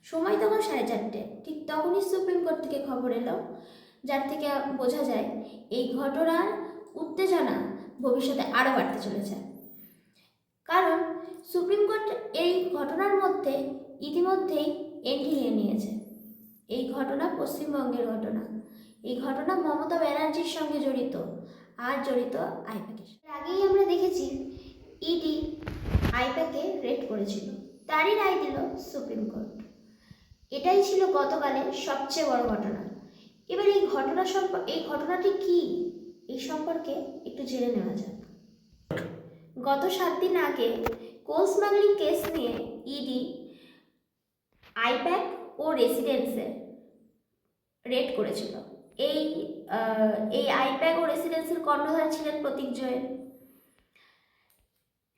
সময় তখন 4:30, ঠিক তখনই সুপ্রিম কোর্ট থেকে খবর এলো, যার থেকে বোঝা যায় এই ঘটনার উত্তেজনা ভবিষ্যতে আরও বাড়তে চলেছে। কারণ সুপ্রিম কোর্ট এই ঘটনার মধ্যে ইতিমধ্যেই এন্ট্রি নিয়ে নিয়েছে। এই ঘটনা পশ্চিমবঙ্গের ঘটনা, এই ঘটনা মমতা ব্যানার্জির সঙ্গে জড়িত, আর জড়িত আইপ্যাকের। আগেই আমরা দেখেছি ইডি আইপ্যাকে রেড করেছিল, তারই রায় দিল সুপ্রিম কোর্ট। এটাই ছিল গতকালের সবচেয়ে বড় ঘটনা। এবার এই ঘটনাটি কি, এই সম্পর্কে একটু জেনে নেওয়া যাক। গত 7 দিন আগে কোল স্মাগলিং কেস নিয়ে ইডি আইপ্যাক ও রেসিডেন্সে রেড করেছিল। এই আইপ্যাক ও রেসিডেন্সের কর্ণধার ছিলেন প্রতীক জৈন।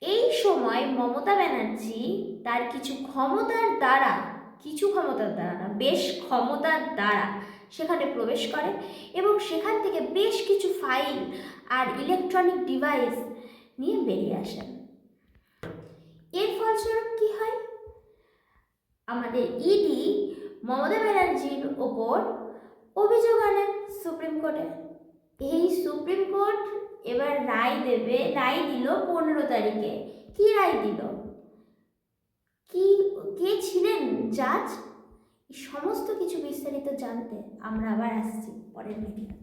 এই সময় মমতা ব্যানার্জি তার কিছু ক্ষমতার দ্বারা না, বেশ ক্ষমতার দ্বারা সেখানে প্রবেশ করে এবং সেখান থেকে বেশ কিছু ফাইল আর ইলেকট্রনিক ডিভাইস নিয়ে বেরিয়ে আসেন। এর ফলস্বরূপ কি হয়, আমাদের ইডি মমতা ব্যানার্জির ওপর অভিযোগ আনেন সুপ্রিম কোর্টে। এই সুপ্রিম কোর্ট এবার রায় দিল 15 তারিখে। কি রায় দিল, কে ছিলেন জাজ, সমস্ত কিছু বিস্তারিত জানতে আমরা আবার আসছি পরের ভিডিওতে।